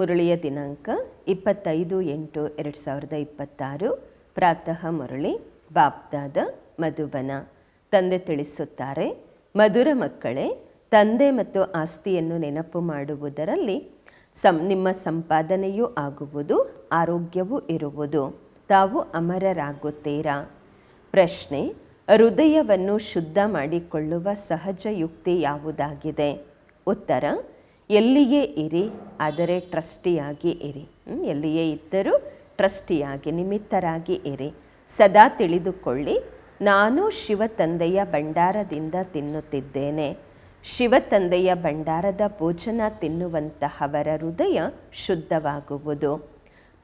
ಮುರಳಿಯ ದಿನಾಂಕ 25/8/2026. ಪ್ರಾತಃ ಮುರಳಿ ಬಾಪ್ದಾದ ಮಧುಬನ. ತಂದೆ ತಿಳಿಸುತ್ತಾರೆ, ಮಧುರ ಮಕ್ಕಳೇ, ತಂದೆ ಮತ್ತು ಆಸ್ತಿಯನ್ನು ನೆನಪು ಮಾಡುವುದರಲ್ಲಿ ನಿಮ್ಮ ಸಂಪಾದನೆಯೂ ಆಗುವುದು, ಆರೋಗ್ಯವೂ ಇರುವುದು. ತಾವು ಅಮರರಾಗುತ್ತೀರಾ. ಪ್ರಶ್ನೆ: ಹೃದಯವನ್ನು ಶುದ್ಧ ಮಾಡಿಕೊಳ್ಳುವ ಸಹಜ ಯುಕ್ತಿ ಯಾವುದಾಗಿದೆ? ಉತ್ತರ: ಎಲ್ಲಿಯೇ ಇರಿ, ಆದರೆ ಟ್ರಸ್ಟಿಯಾಗಿ ಇರಿ. ಎಲ್ಲಿಯೇ ಇದ್ದರೂ ಟ್ರಸ್ಟಿಯಾಗಿ, ನಿಮಿತ್ತರಾಗಿ ಇರಿ. ಸದಾ ತಿಳಿದುಕೊಳ್ಳಿ, ನಾನು ಶಿವ ತಂದೆಯ ಭಂಡಾರದಿಂದ ತಿನ್ನುತ್ತಿದ್ದೇನೆ. ಶಿವ ತಂದೆಯ ಭಂಡಾರದ ಭೋಜನ ತಿನ್ನುವಂತಹವರ ಹೃದಯ ಶುದ್ಧವಾಗುವುದು.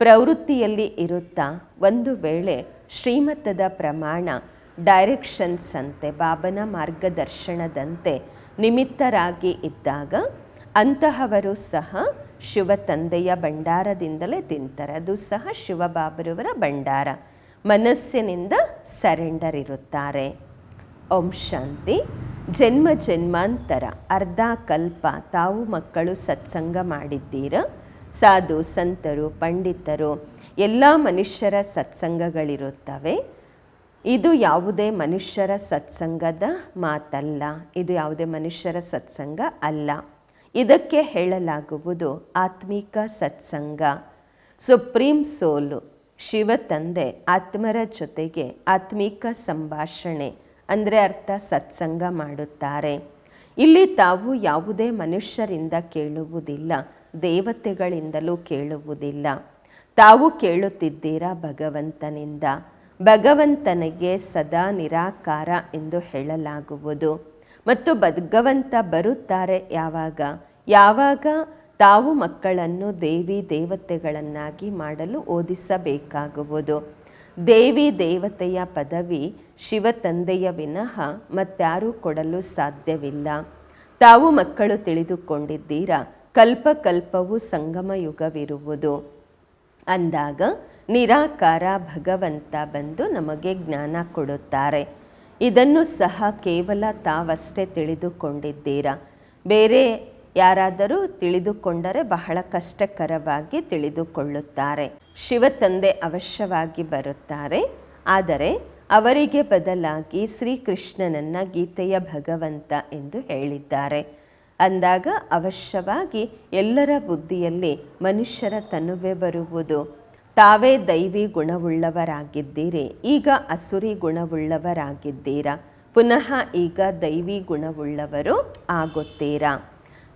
ಪ್ರವೃತ್ತಿಯಲ್ಲಿ ಇರುತ್ತಾ ಒಂದು ವೇಳೆ ಶ್ರೀಮತದ ಪ್ರಮಾಣ, ಡೈರೆಕ್ಷನ್ಸ್ ಅಂತೆ, ಬಾಬನ ಮಾರ್ಗದರ್ಶನದಂತೆ ನಿಮಿತ್ತರಾಗಿ ಇದ್ದಾಗ ಅಂತಹವರು ಸಹ ಶಿವ ತಂದೆಯ ಭಂಡಾರದಿಂದಲೇ ತಿಂತಾರೆ. ಅದು ಸಹ ಶಿವಬಾಬರವರ ಭಂಡಾರ. ಮನಸ್ಸಿನಿಂದ ಸರೆಂಡರ್ ಇರುತ್ತಾರೆ. ಓಂ ಶಾಂತಿ. ಜನ್ಮ ಜನ್ಮಾಂತರ ಅರ್ಧ ಕಲ್ಪ ತಾವು ಮಕ್ಕಳು ಸತ್ಸಂಗ ಮಾಡಿದ್ದೀರ. ಸಾಧು ಸಂತರು, ಪಂಡಿತರು, ಎಲ್ಲ ಮನುಷ್ಯರ ಸತ್ಸಂಗಗಳಿರುತ್ತವೆ. ಇದು ಯಾವುದೇ ಮನುಷ್ಯರ ಸತ್ಸಂಗದ ಮಾತಲ್ಲ. ಇದು ಯಾವುದೇ ಮನುಷ್ಯರ ಸತ್ಸಂಗ ಅಲ್ಲ. ಇದಕ್ಕೆ ಹೇಳಲಾಗುವುದು ಆತ್ಮಿಕ ಸತ್ಸಂಗ. ಸುಪ್ರೀಂ ಸೋಲು ಶಿವ ತಂದೆ ಆತ್ಮರ ಜೊತೆಗೆ ಆತ್ಮಿಕ ಸಂಭಾಷಣೆ ಅಂದರೆ ಅರ್ಥ ಸತ್ಸಂಗ ಮಾಡುತ್ತಾರೆ. ಇಲ್ಲಿ ತಾವು ಯಾವುದೇ ಮನುಷ್ಯರಿಂದ ಕೇಳುವುದಿಲ್ಲ, ದೇವತೆಗಳಿಂದಲೂ ಕೇಳುವುದಿಲ್ಲ. ತಾವು ಕೇಳುತ್ತಿದ್ದೀರಾ ಭಗವಂತನಿಂದ. ಭಗವಂತನಿಗೆ ಸದಾ ನಿರಾಕಾರ ಎಂದು ಹೇಳಲಾಗುವುದು. ಮತ್ತು ಭಗವಂತ ಬರುತ್ತಾರೆ ಯಾವಾಗ ತಾವು ಮಕ್ಕಳನ್ನು ದೇವಿ ದೇವತೆಗಳನ್ನಾಗಿ ಮಾಡಲು ಓದಿಸಬೇಕಾಗುವುದು. ದೇವಿ ದೇವತೆಯ ಪದವಿ ಶಿವ ತಂದೆಯ ವಿನಃ ಮತ್ತಾರೂ ಕೊಡಲು ಸಾಧ್ಯವಿಲ್ಲ. ತಾವು ಮಕ್ಕಳು ತಿಳಿದುಕೊಂಡಿದ್ದೀರಾ, ಕಲ್ಪಕಲ್ಪವೂ ಸಂಗಮ ಯುಗವಿರುವುದು. ಅಂದಾಗ ನಿರಾಕಾರ ಭಗವಂತ ಬಂದು ನಮಗೆ ಜ್ಞಾನ ಕೊಡುತ್ತಾರೆ. ಇದನ್ನು ಸಹ ಕೇವಲ ತಾವಷ್ಟೇ ತಿಳಿದುಕೊಂಡಿದ್ದೀರಾ. ಬೇರೆ ಯಾರಾದರೂ ತಿಳಿದುಕೊಂಡರೆ ಬಹಳ ಕಷ್ಟಕರವಾಗಿ ತಿಳಿದುಕೊಳ್ಳುತ್ತಾರೆ. ಶಿವ ತಂದೆ ಅವಶ್ಯವಾಗಿ ಬರುತ್ತಾರೆ, ಆದರೆ ಅವರಿಗೆ ಬದಲಾಗಿ ಶ್ರೀಕೃಷ್ಣನನ್ನ ಗೀತೆಯ ಭಗವಂತ ಎಂದು ಹೇಳಿದ್ದಾರೆ. ಅಂದಾಗ ಅವಶ್ಯವಾಗಿ ಎಲ್ಲರ ಬುದ್ಧಿಯಲ್ಲಿ ಮನುಷ್ಯರ ತನುವೆ ಬರುವುದು. ತಾವೇ ದೈವಿ ಗುಣವುಳ್ಳವರಾಗಿದ್ದೀರಿ, ಈಗ ಅಸುರಿ ಗುಣವುಳ್ಳವರಾಗಿದ್ದೀರಾ. ಪುನಃ ಈಗ ದೈವಿ ಗುಣವುಳ್ಳವರು ಆಗುತ್ತೀರಾ.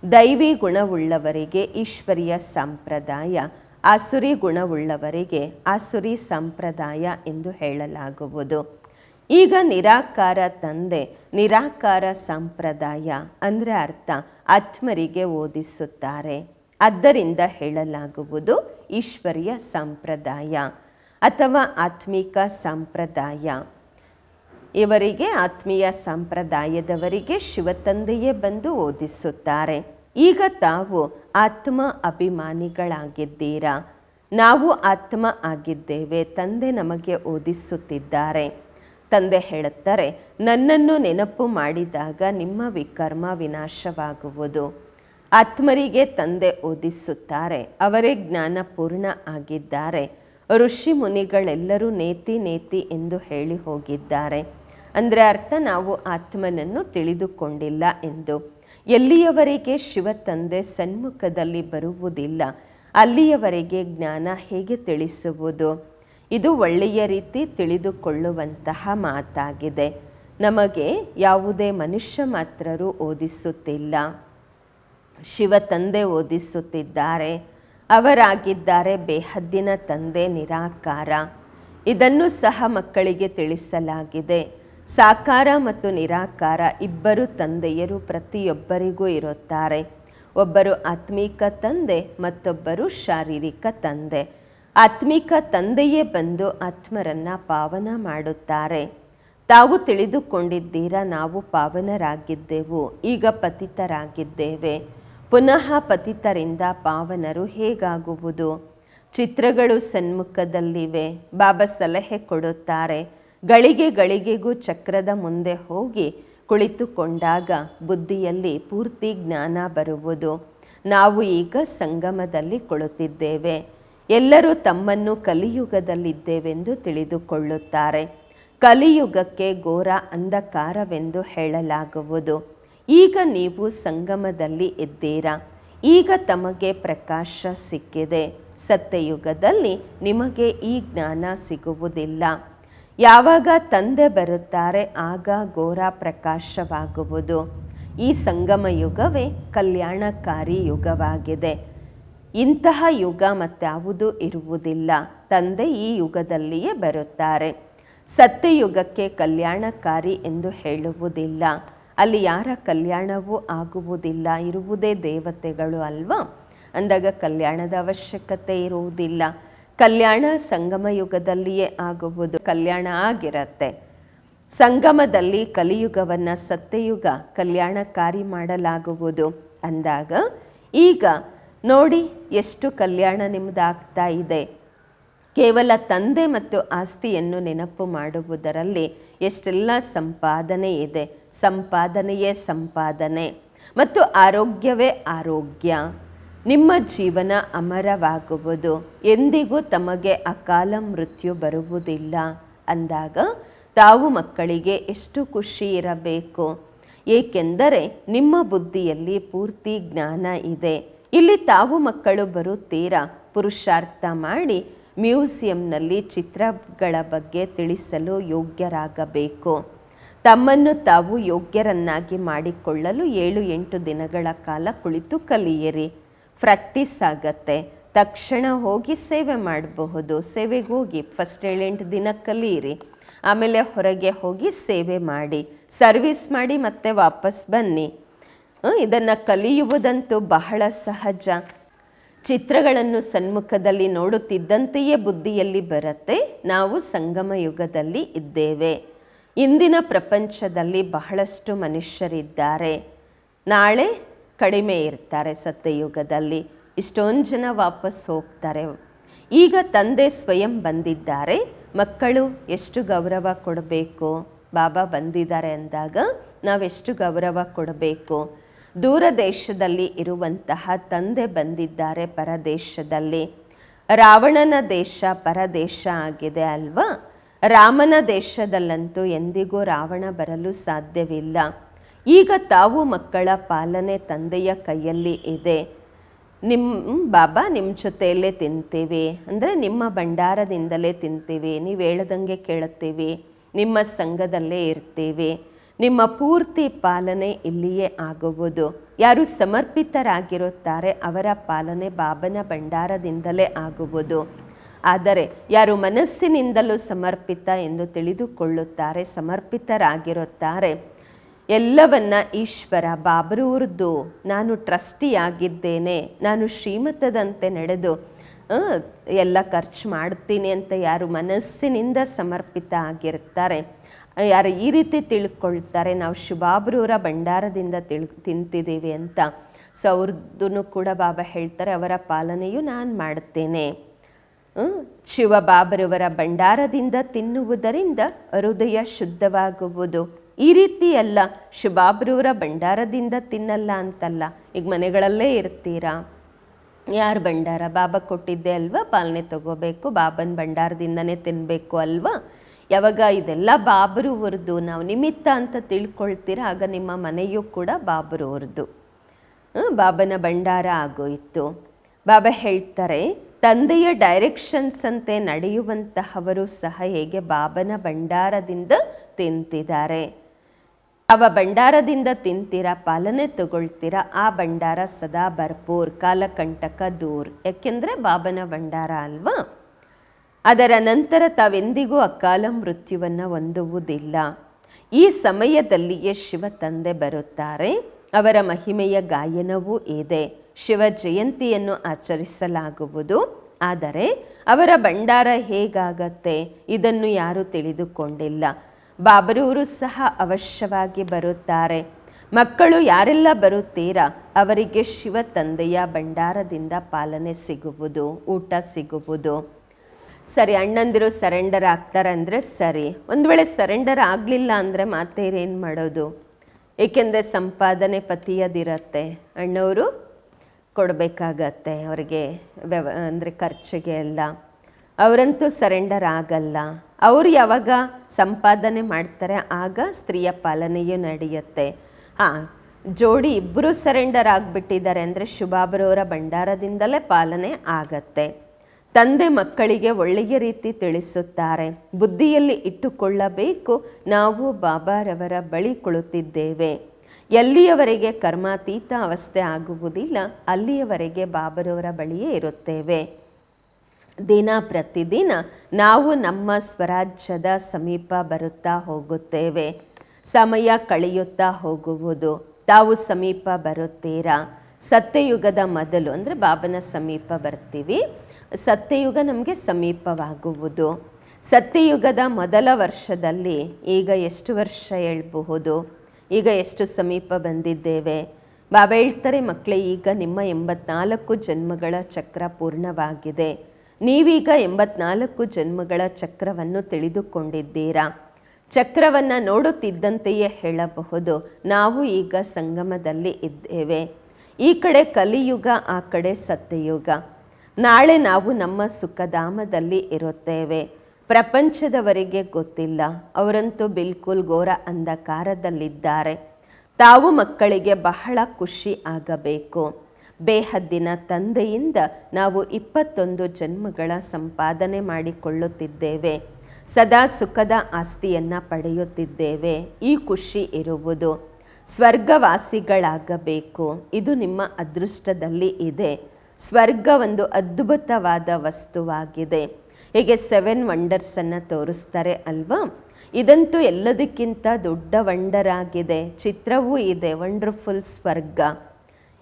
ದೈವಿ ಗುಣವುಳ್ಳವರಿಗೆ ಈಶ್ವರಿಯ ಸಂಪ್ರದಾಯ, ಆಸುರಿ ಗುಣವುಳ್ಳವರಿಗೆ ಆಸುರಿ ಸಂಪ್ರದಾಯ ಎಂದು ಹೇಳಲಾಗುವುದು. ಈಗ ನಿರಾಕಾರ ತಂದೆ ನಿರಾಕಾರ ಸಂಪ್ರದಾಯ ಅಂದರೆ ಅರ್ಥ ಆತ್ಮರಿಗೆ ಓದಿಸುತ್ತಾರೆ. ಆದ್ದರಿಂದ ಹೇಳಲಾಗುವುದು ಈಶ್ವರಿಯ ಸಂಪ್ರದಾಯ ಅಥವಾ ಆತ್ಮಿಕ ಸಂಪ್ರದಾಯ. ಇವರಿಗೆ ಆತ್ಮೀಯ ಸಂಪ್ರದಾಯದವರಿಗೆ ಶಿವತಂದೆಯೇ ಬಂದು ಓದಿಸುತ್ತಾರೆ. ಈಗ ತಾವು ಆತ್ಮ ಅಭಿಮಾನಿಗಳಾಗಿದ್ದೀರಾ. ನಾವು ಆತ್ಮ ಆಗಿದ್ದೇವೆ. ತಂದೆ ನಮಗೆ ಓದಿಸುತ್ತಿದ್ದಾರೆ. ತಂದೆ ಹೇಳುತ್ತಾರೆ, ನನ್ನನ್ನು ನೆನಪು ಮಾಡಿದಾಗ ನಿಮ್ಮ ವಿಕರ್ಮ ವಿನಾಶವಾಗುವುದು. ಆತ್ಮರಿಗೆ ತಂದೆ ಓದಿಸುತ್ತಾರೆ. ಅವರೇ ಜ್ಞಾನಪೂರ್ಣ ಆಗಿದ್ದಾರೆ. ಋಷಿ ಮುನಿಗಳೆಲ್ಲರೂ ನೇತಿ ನೇತಿ ಎಂದು ಹೇಳಿ ಹೋಗಿದ್ದಾರೆ. ಅಂದರೆ ಅರ್ಥ ನಾವು ಆತ್ಮನನ್ನು ತಿಳಿದುಕೊಂಡಿಲ್ಲ ಎಂದು. ಎಲ್ಲಿಯವರೆಗೆ ಶಿವ ತಂದೆ ಸನ್ಮುಖದಲ್ಲಿ ಬರುವುದಿಲ್ಲ ಅಲ್ಲಿಯವರೆಗೆ ಜ್ಞಾನ ಹೇಗೆ ತಿಳಿಸುವುದು? ಇದು ಒಳ್ಳೆಯ ರೀತಿ ತಿಳಿದುಕೊಳ್ಳುವಂತಹ ಮಾತಾಗಿದೆ. ನಮಗೆ ಯಾವುದೇ ಮನುಷ್ಯ ಮಾತ್ರರು ಓದಿಸುತ್ತಿಲ್ಲ, ಶಿವ ತಂದೆ ಓದಿಸುತ್ತಿದ್ದಾರೆ. ಅವರಾಗಿದ್ದಾರೆ ಬೇಹದ್ದಿನ ತಂದೆ ನಿರಾಕಾರ. ಇದನ್ನು ಸಹ ಮಕ್ಕಳಿಗೆ ತಿಳಿಸಲಾಗಿದೆ. ಸಾಕಾರ ಮತ್ತು ನಿರಾಕಾರ ಇಬ್ಬರು ತಂದೆಯರು ಪ್ರತಿಯೊಬ್ಬರಿಗೂ ಇರುತ್ತಾರೆ. ಒಬ್ಬರು ಆತ್ಮಿಕ ತಂದೆ, ಮತ್ತೊಬ್ಬರು ಶಾರೀರಿಕ ತಂದೆ. ಆತ್ಮಿಕ ತಂದೆಯೇ ಬಂದು ಆತ್ಮರನ್ನ ಪಾವನ ಮಾಡುತ್ತಾರೆ. ತಾವು ತಿಳಿದುಕೊಂಡಿದ್ದೀರಾ, ನಾವು ಪಾವನರಾಗಿದ್ದೆವು, ಈಗ ಪತಿತರಾಗಿದ್ದೇವೆ. ಪುನಃ ಪತಿತರಿಂದ ಪಾವನರು ಹೇಗಾಗುವುದು? ಚಿತ್ರಗಳು ಸನ್ಮುಖದಲ್ಲಿವೆ. ಬಾಬಾ ಸಲಹೆ ಕೊಡುತ್ತಾರೆ. ಗಳಿಗೆ ಗಳಿಗೆಗೂ ಚಕ್ರದ ಮುಂದೆ ಹೋಗಿ ಕುಳಿತುಕೊಂಡಾಗ ಬುದ್ಧಿಯಲ್ಲಿ ಪೂರ್ತಿ ಜ್ಞಾನ ಬರುವುದು. ನಾವು ಈಗ ಸಂಗಮದಲ್ಲಿ ಕುಳಿತಿದ್ದೇವೆ. ಎಲ್ಲರೂ ತಮ್ಮನ್ನು ಕಲಿಯುಗದಲ್ಲಿದ್ದೇವೆಂದು ತಿಳಿದುಕೊಳ್ಳುತ್ತಾರೆ. ಕಲಿಯುಗಕ್ಕೆ ಘೋರ ಅಂಧಕಾರವೆಂದು ಹೇಳಲಾಗುವುದು. ಈಗ ನೀವು ಸಂಗಮದಲ್ಲಿ ಇದ್ದೀರಾ. ಈಗ ತಮಗೆ ಪ್ರಕಾಶ ಸಿಕ್ಕಿದೆ. ಸತ್ಯಯುಗದಲ್ಲಿ ನಿಮಗೆ ಈ ಜ್ಞಾನ ಸಿಗುವುದಿಲ್ಲ. ಯಾವಾಗ ತಂದೆ ಬರುತ್ತಾರೆ ಆಗ ಘೋರ ಪ್ರಕಾಶವಾಗುವುದು. ಈ ಸಂಗಮ ಯುಗವೇ ಕಲ್ಯಾಣಕಾರಿ ಯುಗವಾಗಿದೆ. ಇಂತಹ ಯುಗ ಮತ್ಯಾವುದೂ ಇರುವುದಿಲ್ಲ. ತಂದೆ ಈ ಯುಗದಲ್ಲಿಯೇ ಬರುತ್ತಾರೆ. ಸತ್ಯಯುಗಕ್ಕೆ ಕಲ್ಯಾಣಕಾರಿ ಎಂದು ಹೇಳುವುದಿಲ್ಲ. ಅಲ್ಲಿ ಯಾರ ಕಲ್ಯಾಣವೂ ಆಗುವುದಿಲ್ಲ. ಇರುವುದೇ ದೇವತೆಗಳು ಅಲ್ವಾ? ಅಂದಾಗ ಕಲ್ಯಾಣದ ಅವಶ್ಯಕತೆ ಇರುವುದಿಲ್ಲ. ಕಲ್ಯಾಣ ಸಂಗಮ ಯುಗದಲ್ಲಿಯೇ ಆಗುವುದು. ಕಲ್ಯಾಣ ಆಗಿರತ್ತೆ. ಸಂಗಮದಲ್ಲಿ ಕಲಿಯುಗವನ್ನು ಸತ್ಯಯುಗ ಕಲ್ಯಾಣಕಾರಿ ಮಾಡಲಾಗುವುದು. ಅಂದಾಗ ಈಗ ನೋಡಿ ಎಷ್ಟು ಕಲ್ಯಾಣ ನಿಮ್ಮದಾಗ್ತಾ ಇದೆ. ಕೇವಲ ತಂದೆ ಮತ್ತು ಆಸ್ತಿಯನ್ನು ನೆನಪು ಮಾಡುವುದರಲ್ಲಿ ಎಷ್ಟೆಲ್ಲ ಸಂಪಾದನೆ ಇದೆ. ಸಂಪಾದನೆಯೇ ಸಂಪಾದನೆ ಮತ್ತು ಆರೋಗ್ಯವೇ ಆರೋಗ್ಯ. ನಿಮ್ಮ ಜೀವನ ಅಮರವಾಗುವುದು. ಎಂದಿಗೂ ತಮಗೆ ಅಕಾಲ ಮೃತ್ಯು ಬರುವುದಿಲ್ಲ. ಅಂದಾಗ ತಾವು ಮಕ್ಕಳಿಗೆ ಎಷ್ಟು ಖುಷಿ ಇರಬೇಕು. ಏಕೆಂದರೆ ನಿಮ್ಮ ಬುದ್ಧಿಯಲ್ಲಿ ಪೂರ್ತಿ ಜ್ಞಾನ ಇದೆ. ಇಲ್ಲಿ ತಾವು ಮಕ್ಕಳು ಬರುತ್ತೀರಾ. ಪುರುಷಾರ್ಥ ಮಾಡಿ ಮ್ಯೂಸಿಯಂನಲ್ಲಿ ಚಿತ್ರಗಳ ಬಗ್ಗೆ ತಿಳಿಸಲು ಯೋಗ್ಯರಾಗಬೇಕು. ತಮ್ಮನ್ನು ತಾವು ಯೋಗ್ಯರನ್ನಾಗಿ ಮಾಡಿಕೊಳ್ಳಲು 7-8 ದಿನಗಳ ಕಾಲ ಕುಳಿತು ಕಲಿಯಿರಿ. ಪ್ರಾಕ್ಟೀಸ್ ಆಗತ್ತೆ. ತಕ್ಷಣ ಹೋಗಿ ಸೇವೆ ಮಾಡಬಹುದು. ಸೇವೆಗೆ ಹೋಗಿ ಫಸ್ಟ್ 7-8 ದಿನ ಕಲಿಯಿರಿ. ಆಮೇಲೆ ಹೊರಗೆ ಹೋಗಿ ಸೇವೆ ಮಾಡಿ, ಸರ್ವಿಸ್ ಮಾಡಿ ಮತ್ತೆ ವಾಪಸ್ ಬನ್ನಿ. ಇದನ್ನು ಕಲಿಯುವುದಂತೂ ಬಹಳ ಸಹಜ. ಚಿತ್ರಗಳನ್ನು ಸನ್ಮುಖದಲ್ಲಿ ನೋಡುತ್ತಿದ್ದಂತೆಯೇ ಬುದ್ಧಿಯಲ್ಲಿ ಬರುತ್ತೆ, ನಾವು ಸಂಗಮ ಯುಗದಲ್ಲಿ ಇದ್ದೇವೆ. ಇಂದಿನ ಪ್ರಪಂಚದಲ್ಲಿ ಬಹಳಷ್ಟು ಮನುಷ್ಯರಿದ್ದಾರೆ. ನಾಳೆ ಕಡಿಮೆ ಇರ್ತಾರೆ. ಸತ್ಯಯುಗದಲ್ಲಿ ಇಷ್ಟೊಂದು ಜನ ವಾಪಸ್ ಹೋಗ್ತಾರೆ. ಈಗ ತಂದೆ ಸ್ವಯಂ ಬಂದಿದ್ದಾರೆ. ಮಕ್ಕಳು ಎಷ್ಟು ಗೌರವ ಕೊಡಬೇಕು. ಬಾಬಾ ಬಂದಿದ್ದಾರೆ ಅಂದಾಗ ನಾವೆಷ್ಟು ಗೌರವ ಕೊಡಬೇಕು. ದೂರ ದೇಶದಲ್ಲಿ ಇರುವಂತಹ ತಂದೆ ಬಂದಿದ್ದಾರೆ ಪರದೇಶದಲ್ಲಿ. ರಾವಣನ ದೇಶ ಪರದೇಶ ಆಗಿದೆ ಅಲ್ವಾ? ರಾಮನ ದೇಶದಲ್ಲಂತೂ ಎಂದಿಗೂ ರಾವಣ ಬರಲು ಸಾಧ್ಯವಿಲ್ಲ. ಈಗ ತಾವು ಮಕ್ಕಳ ಪಾಲನೆ ತಂದೆಯ ಕೈಯಲ್ಲಿ ಇದೆ. ಬಾಬಾ ನಿಮ್ಮ ಜೊತೆಯಲ್ಲೇ ತಿಂತೀವಿ ಅಂದರೆ ನಿಮ್ಮ ಭಂಡಾರದಿಂದಲೇ ತಿಂತೀವಿ. ನೀವು ಹೇಳದಂಗೆ ಕೇಳುತ್ತೀವಿ. ನಿಮ್ಮ ಸಂಘದಲ್ಲೇ ಇರ್ತೀವಿ. ನಿಮ್ಮ ಪೂರ್ತಿ ಪಾಲನೆ ಇಲ್ಲಿಯೇ ಆಗುವುದು. ಯಾರು ಸಮರ್ಪಿತರಾಗಿರುತ್ತಾರೆ ಅವರ ಪಾಲನೆ ಬಾಬನ ಭಂಡಾರದಿಂದಲೇ ಆಗುವುದು. ಆದರೆ ಯಾರು ಮನಸ್ಸಿನಿಂದಲೂ ಸಮರ್ಪಿತ ಎಂದು ತಿಳಿದುಕೊಳ್ಳುತ್ತಾರೆ, ಸಮರ್ಪಿತರಾಗಿರುತ್ತಾರೆ, ಎಲ್ಲವನ್ನ ಈಶ್ವರ ಬಾಬರೂರ್ದು, ನಾನು ಟ್ರಸ್ಟಿಯಾಗಿದ್ದೇನೆ, ನಾನು ಶ್ರೀಮತದಂತೆ ನಡೆದು ಎಲ್ಲ ಖರ್ಚು ಮಾಡ್ತೀನಿ ಅಂತ ಯಾರು ಮನಸ್ಸಿನಿಂದ ಸಮರ್ಪಿತ ಆಗಿರ್ತಾರೆ, ಯಾರು ಈ ರೀತಿ ತಿಳ್ಕೊಳ್ತಾರೆ ನಾವು ಶಿವಬಾಬರವರ ಭಂಡಾರದಿಂದ ತಿಂತಿದ್ದೀವಿ ಅಂತ, ಸೊ ಅವ್ರದ್ದು ಕೂಡ ಬಾಬಾ ಹೇಳ್ತಾರೆ ಅವರ ಪಾಲನೆಯು ನಾನು ಮಾಡ್ತೇನೆ. ಶಿವಬಾಬರವರ ಭಂಡಾರದಿಂದ ತಿನ್ನುವುದರಿಂದ ಹೃದಯ ಶುದ್ಧವಾಗುವುದು. ಈ ರೀತಿ ಅಲ್ಲ, ಶಿವಬಾಬರವರ ಭಂಡಾರದಿಂದ ತಿನ್ನಲ್ಲ ಅಂತಲ್ಲ. ಈಗ ಮನೆಗಳಲ್ಲೇ ಇರ್ತೀರಾ, ಯಾರು ಭಂಡಾರ ಬಾಬಾ ಕೊಟ್ಟಿದ್ದೆ ಅಲ್ವಾ, ಪಾಲನೆ ತಗೋಬೇಕು, ಬಾಬನ ಭಂಡಾರದಿಂದನೇ ತಿನ್ನಬೇಕು ಅಲ್ವಾ. ಯಾವಾಗ ಇದೆಲ್ಲ ಬಾಬರವರದು ನಾವು ನಿಮಿತ್ತ ಅಂತ ತಿಳ್ಕೊಳ್ತೀರ, ಆಗ ನಿಮ್ಮ ಮನೆಯೂ ಕೂಡ ಬಾಬರವರದು, ಬಾಬನ ಭಂಡಾರ ಆಗೋಯಿತು. ಬಾಬಾ ಹೇಳ್ತಾರೆ ತಂದೆಯ ಡೈರೆಕ್ಷನ್ಸ್ ಅಂತೆ ನಡೆಯುವಂತಹವರು ಸಹ ಹೇಗೆ ಬಾಬನ ಭಂಡಾರದಿಂದ ತಿಂತಿದ್ದಾರೆ. ಅವ ಭಂಡಾರದಿಂದ ತಿಂತೀರಾ, ಪಾಲನೆ ತಗೊಳ್ತೀರಾ, ಆ ಭಂಡಾರ ಸದಾ ಭರ್ಪೂರ್, ಕಾಲಕಂಟಕ ದೂರ್. ಯಾಕೆಂದರೆ ಬಾಬನ ಭಂಡಾರ ಅಲ್ವಾ. ಅದರ ನಂತರ ತಾವೆಂದಿಗೂ ಅಕಾಲ ಮೃತ್ಯುವನ್ನು ಹೊಂದುವುದಿಲ್ಲ. ಈ ಸಮಯದಲ್ಲಿಯೇ ಶಿವ ತಂದೆ ಬರುತ್ತಾರೆ. ಅವರ ಮಹಿಮೆಯ ಗಾಯನವೂ ಇದೆ. ಶಿವ ಜಯಂತಿಯನ್ನು ಆಚರಿಸಲಾಗುವುದು. ಆದರೆ ಅವರ ಭಂಡಾರ ಹೇಗಾಗತ್ತೆ ಇದನ್ನು ಯಾರೂ ತಿಳಿದುಕೊಂಡಿಲ್ಲ. ಬಾಬರವರು ಸಹ ಅವಶ್ಯವಾಗಿ ಬರುತ್ತಾರೆ. ಮಕ್ಕಳು ಯಾರೆಲ್ಲ ಬರುತ್ತೀರಾ ಅವರಿಗೆ ಶಿವ ತಂದೆಯ ಭಂಡಾರದಿಂದ ಪಾಲನೆ ಸಿಗುವುದು, ಊಟ ಸಿಗುವುದು. ಸರಿ, ಅಣ್ಣಂದಿರು ಸರೆಂಡರ್ ಆಗ್ತಾರೆ ಅಂದರೆ ಸರಿ. ಒಂದು ವೇಳೆ ಸರೆಂಡರ್ ಆಗಲಿಲ್ಲ ಅಂದರೆ ಮಾತೇರೇನು ಮಾಡೋದು? ಏಕೆಂದರೆ ಸಂಪಾದನೆ ಪತಿಯದಿರತ್ತೆ. ಅಣ್ಣವರು ಕೊಡಬೇಕಾಗತ್ತೆ ಅವರಿಗೆ ಅಂದರೆ ಖರ್ಚಿಗೆ ಎಲ್ಲ. ಅವರಂತೂ ಸರೆಂಡರ್ ಆಗಲ್ಲ. ಅವರು ಯಾವಾಗ ಸಂಪಾದನೆ ಮಾಡ್ತಾರೆ ಆಗ ಸ್ತ್ರೀಯ ಪಾಲನೆಯೂ ನಡೆಯುತ್ತೆ. ಜೋಡಿ ಇಬ್ಬರು ಸರೆಂಡರ್ ಆಗಿಬಿಟ್ಟಿದ್ದಾರೆ ಅಂದರೆ ಶುಭಾಬ್ರವರ ಭಂಡಾರದಿಂದಲೇ ಪಾಲನೆ ಆಗತ್ತೆ. ತಂದೆ ಮಕ್ಕಳಿಗೆ ಒಳ್ಳೆಯ ರೀತಿ ತಿಳಿಸುತ್ತಾರೆ. ಬುದ್ಧಿಯಲ್ಲಿ ಇಟ್ಟುಕೊಳ್ಳಬೇಕು, ನಾವು ಬಾಬಾರವರ ಬಳಿ ಕುಳಿತಿದ್ದೇವೆ. ಎಲ್ಲಿಯವರೆಗೆ ಕರ್ಮಾತೀತ ಅವಸ್ಥೆ ಆಗುವುದಿಲ್ಲ ಅಲ್ಲಿಯವರೆಗೆ ಬಾಬರವರ ಬಳಿಯೇ ಇರುತ್ತೇವೆ. ದಿನ ಪ್ರತಿದಿನ ನಾವು ನಮ್ಮ ಸ್ವರಾಜ್ಯದ ಸಮೀಪ ಬರುತ್ತಾ ಹೋಗುತ್ತೇವೆ. ಸಮಯ ಕಳೆಯುತ್ತಾ ಹೋಗುವುದು. ತಾವು ಸಮೀಪ ಬರುತ್ತೀರಾ. ಸತ್ಯಯುಗದ ಮೊದಲು ಅಂದರೆ ಬಾಬನ ಸಮೀಪ ಬರ್ತೀವಿ. ಸತ್ಯಯುಗ ನಮಗೆ ಸಮೀಪವಾಗುವುದು. ಸತ್ಯಯುಗದ ಮೊದಲ ವರ್ಷದಲ್ಲಿ ಈಗ ಎಷ್ಟು ವರ್ಷ ಹೇಳ್ಬಹುದು, ಈಗ ಎಷ್ಟು ಸಮೀಪ ಬಂದಿದ್ದೇವೆ. ಬಾಬಾ ಹೇಳ್ತಾರೆ, ಮಕ್ಕಳೇ ಈಗ ನಿಮ್ಮ 84 ಜನ್ಮಗಳ ಚಕ್ರ ಪೂರ್ಣವಾಗಿದೆ. ನೀವೀಗ 84 ಜನ್ಮಗಳ ಚಕ್ರವನ್ನು ತಿಳಿದುಕೊಂಡಿದ್ದೀರಾ. ಚಕ್ರವನ್ನು ನೋಡುತ್ತಿದ್ದಂತೆಯೇ ಹೇಳಬಹುದು, ನಾವು ಈಗ ಸಂಗಮದಲ್ಲಿ ಇದ್ದೇವೆ. ಈ ಕಡೆ ಕಲಿಯುಗ, ಆ ಕಡೆ ಸತ್ಯಯುಗ. ನಾಳೆ ನಾವು ನಮ್ಮ ಸುಖಧಾಮದಲ್ಲಿ ಇರುತ್ತೇವೆ. ಪ್ರಪಂಚದವರಿಗೆ ಗೊತ್ತಿಲ್ಲ, ಅವರಂತೂ ಬಿಲ್ಕುಲ್ ಘೋರ ಅಂಧಕಾರದಲ್ಲಿದ್ದಾರೆ. ತಾವು ಮಕ್ಕಳಿಗೆ ಬಹಳ ಖುಷಿ ಆಗಬೇಕು. ಬೇಹದ್ದಿನ ತಂದೆಯಿಂದ ನಾವು 21 ಜನ್ಮಗಳ ಸಂಪಾದನೆ ಮಾಡಿಕೊಳ್ಳುತ್ತಿದ್ದೇವೆ. ಸದಾ ಸುಖದ ಆಸ್ತಿಯನ್ನು ಪಡೆಯುತ್ತಿದ್ದೇವೆ. ಈ ಖುಷಿ ಇರುವುದು. ಸ್ವರ್ಗವಾಸಿಗಳಾಗಬೇಕು. ಇದು ನಿಮ್ಮ ಅದೃಷ್ಟದಲ್ಲಿ ಇದೆ. ಸ್ವರ್ಗ ಒಂದು ಅದ್ಭುತವಾದ ವಸ್ತುವಾಗಿದೆ. ಹೀಗೆ 7 ವಂಡರ್ಸನ್ನು ತೋರಿಸ್ತಾರೆ ಅಲ್ವಾ. ಇದಂತೂ ಎಲ್ಲದಕ್ಕಿಂತ ದೊಡ್ಡ ವಂಡರ್ ಆಗಿದೆ. ಚಿತ್ರವೂ ಇದೆ, ವಂಡರ್ಫುಲ್ ಸ್ವರ್ಗ.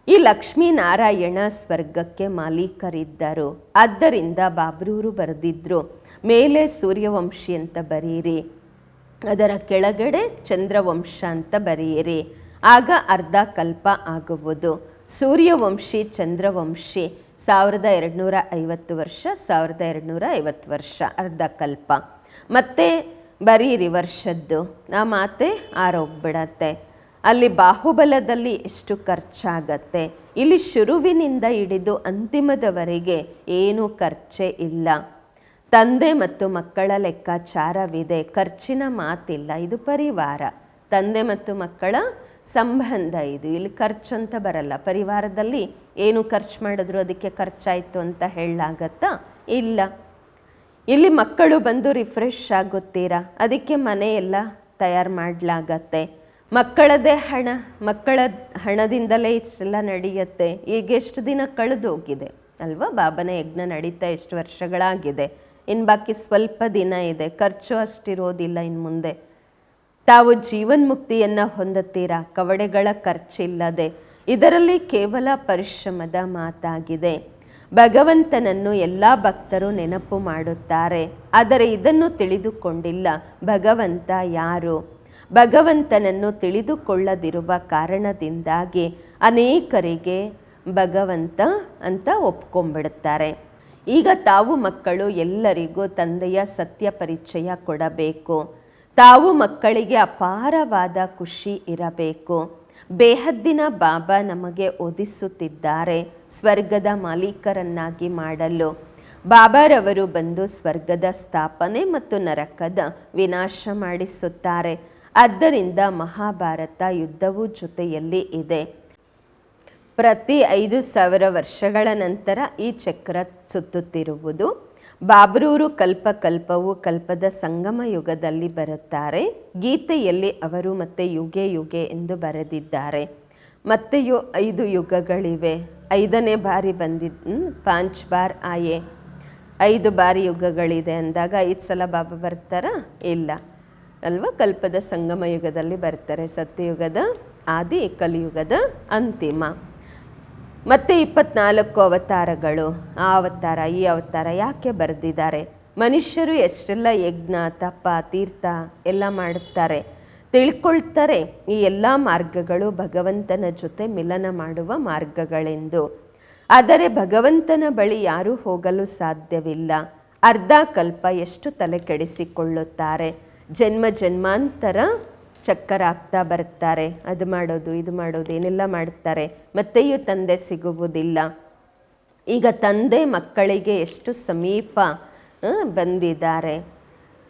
ಈ ಲಕ್ಷ್ಮೀನಾರಾಯಣ ಸ್ವರ್ಗಕ್ಕೆ ಮಾಲೀಕರಿದ್ದರು. ಆದ್ದರಿಂದ ಬಾಬ್ರೂರು ಬರೆದಿದ್ರು, ಮೇಲೆ ಸೂರ್ಯವಂಶಿ ಅಂತ ಬರೆಯಿರಿ, ಅದರ ಕೆಳಗಡೆ ಚಂದ್ರವಂಶ ಅಂತ ಬರೆಯಿರಿ. ಆಗ ಅರ್ಧ ಕಲ್ಪ ಆಗುವುದು. ಸೂರ್ಯವಂಶಿ ಚಂದ್ರವಂಶಿ 1250 ವರ್ಷ, 1250 ವರ್ಷ ಅರ್ಧ ಕಲ್ಪ. ಮತ್ತೆ ಬರೀರಿ ವರ್ಷದ್ದು, ಆ ಮಾತೆ ಆರೋಗ್ಬಿಡತ್ತೆ. ಅಲ್ಲಿ ಬಾಹುಬಲದಲ್ಲಿ ಎಷ್ಟು ಖರ್ಚಾಗತ್ತೆ. ಇಲ್ಲಿ ಶುರುವಿನಿಂದ ಹಿಡಿದು ಅಂತಿಮದವರೆಗೆ ಏನೂ ಖರ್ಚೇ ಇಲ್ಲ. ತಂದೆ ಮತ್ತು ಮಕ್ಕಳ ಲೆಕ್ಕಾಚಾರವಿದೆ, ಖರ್ಚಿನ ಮಾತಿಲ್ಲ. ಇದು ಪರಿವಾರ, ತಂದೆ ಮತ್ತು ಮಕ್ಕಳ ಸಂಬಂಧ ಇದು. ಇಲ್ಲಿ ಖರ್ಚು ಅಂತ ಬರಲ್ಲ. ಪರಿವಾರದಲ್ಲಿ ಏನು ಖರ್ಚು ಮಾಡಿದ್ರು ಅದಕ್ಕೆ ಖರ್ಚಾಯಿತು ಅಂತ ಹೇಳಲಾಗತ್ತಾ? ಇಲ್ಲ. ಇಲ್ಲಿ ಮಕ್ಕಳು ಬಂದು ರಿಫ್ರೆಶ್ ಆಗುತ್ತೀರಾ, ಅದಕ್ಕೆ ಮನೆಯೆಲ್ಲ ತಯಾರು ಮಾಡಲಾಗತ್ತೆ. ಮಕ್ಕಳದೇ ಹಣ, ಮಕ್ಕಳ ಹಣದಿಂದಲೇ ಇಷ್ಟೆಲ್ಲ ನಡೆಯುತ್ತೆ. ಈಗ ಎಷ್ಟು ದಿನ ಕಳೆದು ಹೋಗಿದೆ ಅಲ್ವಾ. ಬಾಬನ ಯಜ್ಞ ನಡೀತಾ ಎಷ್ಟು ವರ್ಷಗಳಾಗಿದೆ. ಇನ್ನು ಬಾಕಿ ಸ್ವಲ್ಪ ದಿನ ಇದೆ. ಖರ್ಚು ಅಷ್ಟಿರೋದಿಲ್ಲ ಇನ್ನು ಮುಂದೆ. ತಾವು ಜೀವನ್ಮುಕ್ತಿಯನ್ನು ಹೊಂದುತ್ತೀರಾ, ಕವಡೆಗಳ ಖರ್ಚಿಲ್ಲದೆ. ಇದರಲ್ಲಿ ಕೇವಲ ಪರಿಶ್ರಮದ ಮಾತಾಗಿದೆ. ಭಗವಂತನನ್ನು ಎಲ್ಲ ಭಕ್ತರು ನೆನಪು ಮಾಡುತ್ತಾರೆ, ಆದರೆ ಇದನ್ನು ತಿಳಿದುಕೊಂಡಿಲ್ಲ. ಭಗವಂತ ಯಾರು? ಭಗವಂತನನ್ನು ತಿಳಿದುಕೊಳ್ಳದಿರುವ ಕಾರಣದಿಂದಾಗಿ ಅನೇಕರಿಗೆ ಭಗವಂತ ಅಂತ ಒಪ್ಕೊಂಡ್ಬಿಡುತ್ತಾರೆ. ಈಗ ತಾವು ಮಕ್ಕಳು ಎಲ್ಲರಿಗೂ ತಂದೆಯ ಸತ್ಯ ಪರಿಚಯ ಕೊಡಬೇಕು. ತಾವು ಮಕ್ಕಳಿಗೆ ಅಪಾರವಾದ ಖುಷಿ ಇರಬೇಕು. ಬೇಹದ್ದಿನ ಬಾಬಾ ನಮಗೆ ಓದಿಸುತ್ತಿದ್ದಾರೆ ಸ್ವರ್ಗದ ಮಾಲೀಕರನ್ನಾಗಿ ಮಾಡಲು. ಬಾಬಾರವರು ಬಂದು ಸ್ವರ್ಗದ ಸ್ಥಾಪನೆ ಮತ್ತು ನರಕದ ವಿನಾಶ ಮಾಡಿಸುತ್ತಾರೆ. ಆದ್ದರಿಂದ ಮಹಾಭಾರತ ಯುದ್ಧವೂ ಜೊತೆಯಲ್ಲಿ ಇದೆ. ಪ್ರತಿ 5000 ವರ್ಷಗಳ ನಂತರ ಈ ಚಕ್ರ ಸುತ್ತುತ್ತಿರುವುದು. ಬಾಬ್ರೂರು ಕಲ್ಪಕಲ್ಪವು ಕಲ್ಪದ ಸಂಗಮ ಯುಗದಲ್ಲಿ ಬರುತ್ತಾರೆ. ಗೀತೆಯಲ್ಲಿ ಅವರು ಮತ್ತೆ ಯುಗೆ ಯುಗೆ ಎಂದು ಬರೆದಿದ್ದಾರೆ. ಮತ್ತೆಯೂ 5 ಯುಗಗಳಿವೆ. 5ನೇ ಬಾರಿ ಬಂದಿದ್ದು 5 ಬಾರ್ ಆಯೆ. 5 ಬಾರಿ ಯುಗಗಳಿದೆ ಅಂದಾಗ 5 ಸಲ ಬಾಬಾ ಬರ್ತಾರಾ? ಇಲ್ಲ ಅಲ್ವಾ. ಕಲ್ಪದ ಸಂಗಮ ಯುಗದಲ್ಲಿ ಬರ್ತಾರೆ. ಸತ್ಯಯುಗದ ಆದಿ, ಕಲಿಯುಗದ ಅಂತಿಮ. ಮತ್ತೆ 24 ಅವತಾರಗಳು. ಆ ಅವತಾರ ಈ ಅವತಾರ ಯಾಕೆ ಬರೆದಿದ್ದಾರೆ? ಮನುಷ್ಯರು ಎಷ್ಟೆಲ್ಲ ಯಜ್ಞ ತಪ ತೀರ್ಥ ಎಲ್ಲ ಮಾಡುತ್ತಾರೆ, ತಿಳ್ಕೊಳ್ತಾರೆ. ಈ ಎಲ್ಲ ಮಾರ್ಗಗಳು ಭಗವಂತನ ಜೊತೆ ಮಿಲನ ಮಾಡುವ ಮಾರ್ಗಗಳೆಂದು. ಆದರೆ ಭಗವಂತನ ಬಳಿ ಯಾರೂ ಹೋಗಲು ಸಾಧ್ಯವಿಲ್ಲ. ಅರ್ಧ ಕಲ್ಪ ಎಷ್ಟು ತಲೆ ಕೆಡಿಸಿಕೊಳ್ಳುತ್ತಾರೆ. ಜನ್ಮ ಜನ್ಮಾಂತರ ಚಕ್ಕರ್ ಆಗ್ತಾ ಬರ್ತಾರೆ, ಅದು ಮಾಡೋದು ಇದು ಮಾಡೋದು ಏನೆಲ್ಲ ಮಾಡ್ತಾರೆ, ಮತ್ತೆಯೂ ತಂದೆ ಸಿಗುವುದಿಲ್ಲ. ಈಗ ತಂದೆ ಮಕ್ಕಳಿಗೆ ಎಷ್ಟು ಸಮೀಪ ಬಂದಿದ್ದಾರೆ,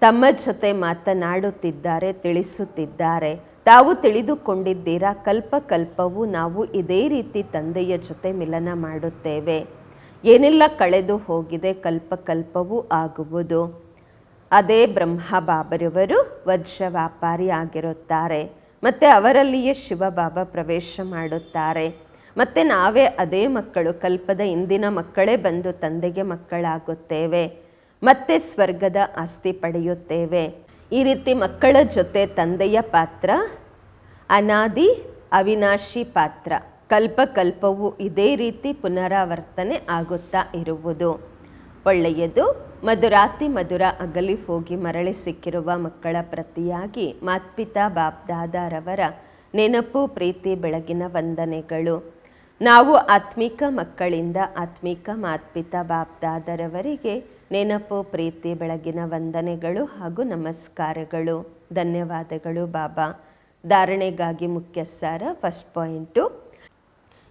ತಮ್ಮ ಜೊತೆ ಮಾತನಾಡುತ್ತಿದ್ದಾರೆ, ತಿಳಿಸುತ್ತಿದ್ದಾರೆ. ತಾವು ತಿಳಿದುಕೊಂಡಿದ್ದೀರಾ, ಕಲ್ಪ ಕಲ್ಪವೂ ನಾವು ಇದೇ ರೀತಿ ತಂದೆಯ ಜೊತೆ ಮಿಲನ ಮಾಡುತ್ತೇವೆ. ಏನೆಲ್ಲ ಕಳೆದು ಹೋಗಿದೆ ಕಲ್ಪ ಕಲ್ಪವೂ ಆಗುವುದು. ಅದೇ ಬ್ರಹ್ಮ ಬಾಬರವರು ವಜ್ರ ವ್ಯಾಪಾರಿ ಆಗಿರುತ್ತಾರೆ, ಮತ್ತು ಅವರಲ್ಲಿಯೇ ಶಿವಬಾಬಾ ಪ್ರವೇಶ ಮಾಡುತ್ತಾರೆ. ಮತ್ತು ನಾವೇ ಅದೇ ಮಕ್ಕಳು, ಕಲ್ಪದ ಇಂದಿನ ಮಕ್ಕಳೇ ಬಂದು ತಂದೆಗೆ ಮಕ್ಕಳಾಗುತ್ತೇವೆ, ಮತ್ತೆ ಸ್ವರ್ಗದ ಆಸ್ತಿ ಪಡೆಯುತ್ತೇವೆ. ಈ ರೀತಿ ಮಕ್ಕಳ ಜೊತೆ ತಂದೆಯ ಪಾತ್ರ ಅನಾದಿ ಅವಿನಾಶಿ ಪಾತ್ರ. ಕಲ್ಪ ಕಲ್ಪವು ಇದೇ ರೀತಿ ಪುನರಾವರ್ತನೆ ಆಗುತ್ತಾ ಇರುವುದು. ಒಳ್ಳೆಯದು. ಮಧುರಾತಿ ಮಧುರ ಅಗಲಿ ಹೋಗಿ ಮರಳಿ ಸಿಕ್ಕಿರುವ ಮಕ್ಕಳ ಪ್ರತಿಯಾಗಿ ಮಾತ್ಪಿತಾ ಬಾಪ್ದಾದಾರವರ ನೆನಪು ಪ್ರೀತಿ ಬೆಳಗಿನ ವಂದನೆಗಳು. ನಾವು ಆತ್ಮಿಕ ಮಕ್ಕಳಿಂದ ಆತ್ಮಿಕ ಮಾತ್ಪಿತಾ ಬಾಪ್ದಾದರವರಿಗೆ ನೆನಪು ಪ್ರೀತಿ ಬೆಳಗಿನ ವಂದನೆಗಳು ಹಾಗೂ ನಮಸ್ಕಾರಗಳು. ಧನ್ಯವಾದಗಳು ಬಾಬಾ. ಧಾರಣೆಗಾಗಿ ಮುಖ್ಯ ಸಾರ. ಫಸ್ಟ್ ಪಾಯಿಂಟು,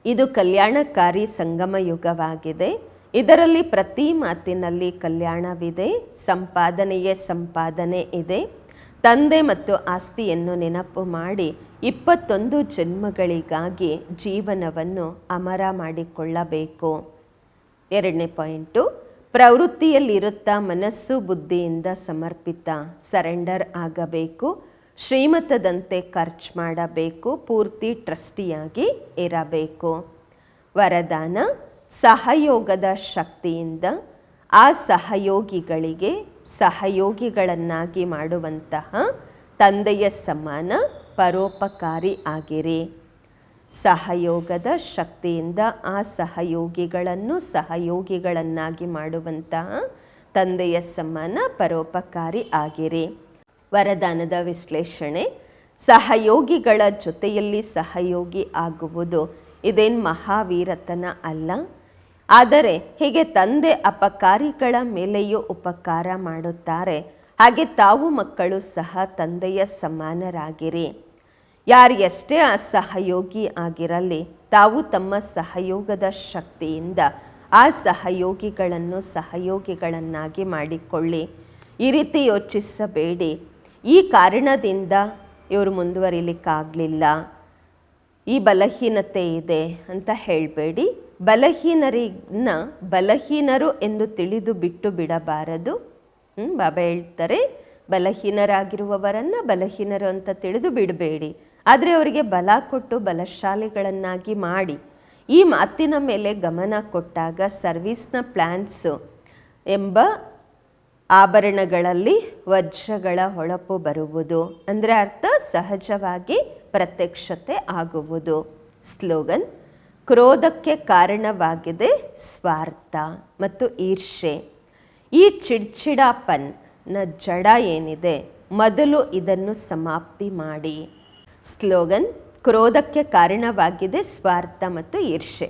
ಇದು ಕಲ್ಯಾಣಕಾರಿ ಸಂಗಮ ಯುಗವಾಗಿದೆ. ಇದರಲ್ಲಿ ಪ್ರತಿ ಮಾತಿನಲ್ಲಿ ಕಲ್ಯಾಣವಿದೆ, ಸಂಪಾದನೆಯೇ ಸಂಪಾದನೆ ಇದೆ. ತಂದೆ ಮತ್ತು ಆಸ್ತಿಯನ್ನು ನೆನಪು ಮಾಡಿ 21 ಜನ್ಮಗಳಿಗಾಗಿ ಜೀವನವನ್ನು ಅಮರ ಮಾಡಿಕೊಳ್ಳಬೇಕು. ಎರಡನೇ ಪಾಯಿಂಟು, ಪ್ರವೃತ್ತಿಯಲ್ಲಿರುತ್ತಾ ಮನಸ್ಸು ಬುದ್ಧಿಯಿಂದ ಸಮರ್ಪಿತ ಸರೆಂಡರ್ ಆಗಬೇಕು. ಶ್ರೀಮತದಂತೆ ಖರ್ಚು ಮಾಡಬೇಕು, ಪೂರ್ತಿ ಟ್ರಸ್ಟಿಯಾಗಿ ಇರಬೇಕು. ವರದಾನ, ಸಹಯೋಗದ ಶಕ್ತಿಯಿಂದ ಆ ಸಹಯೋಗಿಗಳಿಗೆ ಸಹಯೋಗಿಗಳನ್ನಾಗಿ ಮಾಡುವಂತಹ ತಂದೆಯ ಸಮಾನ ಪರೋಪಕಾರಿ ಆಗಿರಿ. ಸಹಯೋಗದ ಶಕ್ತಿಯಿಂದ ಆ ಸಹಯೋಗಿಗಳನ್ನು ಸಹಯೋಗಿಗಳನ್ನಾಗಿ ಮಾಡುವಂತಹ ತಂದೆಯ ಸಮಾನ ಪರೋಪಕಾರಿ ಆಗಿರಿ. ವರದಾನದ ವಿಶ್ಲೇಷಣೆ, ಸಹಯೋಗಿಗಳ ಜೊತೆಯಲ್ಲಿ ಸಹಯೋಗಿ ಆಗುವುದು ಇದೇನು ಮಹಾವೀರತನ ಅಲ್ಲ. ಆದರೆ ಹೀಗೆ ತಂದೆ ಅಪಕಾರಿಗಳ ಮೇಲೆಯೂ ಉಪಕಾರ ಮಾಡುತ್ತಾರೆ, ಹಾಗೆ ತಾವು ಮಕ್ಕಳು ಸಹ ತಂದೆಯ ಸಮಾನರಾಗಿರಿ. ಯಾರು ಎಷ್ಟೇ ಅಸಹಯೋಗಿ ಆಗಿರಲಿ, ತಾವು ತಮ್ಮ ಸಹಯೋಗದ ಶಕ್ತಿಯಿಂದ ಆ ಸಹಯೋಗಿಗಳನ್ನು ಸಹಯೋಗಿಗಳನ್ನಾಗಿ ಮಾಡಿಕೊಳ್ಳಿ. ಈ ರೀತಿ ಯೋಚಿಸಬೇಡಿ, ಈ ಕಾರಣದಿಂದ ಇವರು ಮುಂದುವರಿಲಿಕ್ಕಾಗಲಿಲ್ಲ, ಈ ಬಲಹೀನತೆ ಇದೆ ಅಂತ ಹೇಳಬೇಡಿ. ಬಲಹೀನರನ್ನ ಬಲಹೀನರು ಎಂದು ತಿಳಿದು ಬಿಟ್ಟು ಬಿಡಬಾರದು. ಬಾಬಾ ಹೇಳ್ತಾರೆ, ಬಲಹೀನರಾಗಿರುವವರನ್ನು ಬಲಹೀನರು ಅಂತ ತಿಳಿದು ಬಿಡಬೇಡಿ, ಆದರೆ ಅವರಿಗೆ ಬಲ ಕೊಟ್ಟು ಬಲಶಾಲಿಗಳನ್ನಾಗಿ ಮಾಡಿ. ಈ ಮಾತಿನ ಮೇಲೆ ಗಮನ ಕೊಟ್ಟಾಗ ಸರ್ವಿಸ್ನ ಪ್ಲ್ಯಾನ್ಸು ಎಂಬ ಆಭರಣಗಳಲ್ಲಿ ವಜ್ರಗಳ ಹೊಳಪು ಬರುವುದು. ಅಂದರೆ ಅರ್ಥ ಸಹಜವಾಗಿ ಪ್ರತ್ಯಕ್ಷತೆ ಆಗುವುದು. ಸ್ಲೋಗನ್, ಕ್ರೋಧಕ್ಕೆ ಕಾರಣವಾಗಿದೆ ಸ್ವಾರ್ಥ ಮತ್ತು ಈರ್ಷೆ. ಈ ಚಿಡ್ಚಿಡಾಪನ್ನ ಜಡ ಏನಿದೆ, ಮೊದಲು ಇದನ್ನು ಸಮಾಪ್ತಿ ಮಾಡಿ. ಸ್ಲೋಗನ್, ಕ್ರೋಧಕ್ಕೆ ಕಾರಣವಾಗಿದೆ ಸ್ವಾರ್ಥ ಮತ್ತು ಈರ್ಷೆ.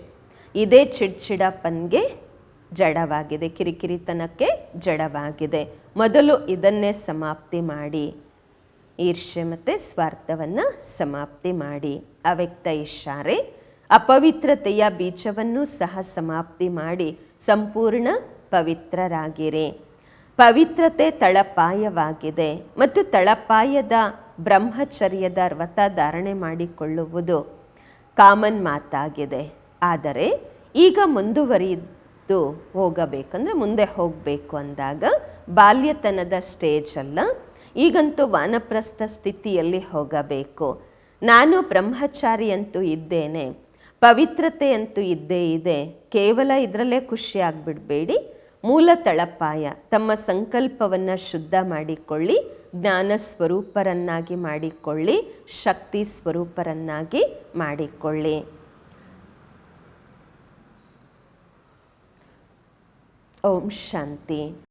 ಇದೇ ಚಿಡ್ಚಿಡಾಪನ್ಗೆ ಜಡವಾಗಿದೆ, ಕಿರಿಕಿರಿತನಕ್ಕೆ ಜಡವಾಗಿದೆ. ಮೊದಲು ಇದನ್ನೇ ಸಮಾಪ್ತಿ ಮಾಡಿ. ಈರ್ಷೆ ಮತ್ತು ಸ್ವಾರ್ಥವನ್ನು ಸಮಾಪ್ತಿ ಮಾಡಿ. ಅವ್ಯಕ್ತ ಇಶಾರೆ, ಅಪವಿತ್ರತೆಯ ಬೀಜವನ್ನು ಸಹ ಸಮಾಪ್ತಿ ಮಾಡಿ ಸಂಪೂರ್ಣ ಪವಿತ್ರರಾಗಿರಿ. ಪವಿತ್ರತೆ ತಳಪಾಯವಾಗಿದೆ ಮತ್ತು ತಳಪಾಯದ ಬ್ರಹ್ಮಚರ್ಯದ ವ್ರತ ಧಾರಣೆ ಮಾಡಿಕೊಳ್ಳುವುದು ಕಾಮನ್ ಮಾತಾಗಿದೆ. ಆದರೆ ಈಗ ಮುಂದುವರಿದು ಹೋಗಬೇಕಂದ್ರೆ ಮುಂದೆ ಹೋಗಬೇಕು ಅಂದಾಗ ಬಾಲ್ಯತನದ ಸ್ಟೇಜ್ ಅಲ್ಲ, ಈಗಂತೂ ವಾನಪ್ರಸ್ಥ ಸ್ಥಿತಿಯಲ್ಲಿ ಹೋಗಬೇಕು. ನಾನು ಬ್ರಹ್ಮಚಾರಿ ಅಂತೂ ಇದ್ದೇನೆ, ಪವಿತ್ರತೆ ಅಂತೂ ಇದ್ದೇ ಇದೆ, ಕೇವಲ ಇದರಲ್ಲೇ ಖುಷಿಯಾಗಿಬಿಡಬೇಡಿ. ಮೂಲ ತಳಪಾಯ ತಮ್ಮ ಸಂಕಲ್ಪವನ್ನು ಶುದ್ಧ ಮಾಡಿಕೊಳ್ಳಿ, ಜ್ಞಾನ ಸ್ವರೂಪರನ್ನಾಗಿ ಮಾಡಿಕೊಳ್ಳಿ, ಶಕ್ತಿ ಸ್ವರೂಪರನ್ನಾಗಿ ಮಾಡಿಕೊಳ್ಳಿ. ಓಂ ಶಾಂತಿ.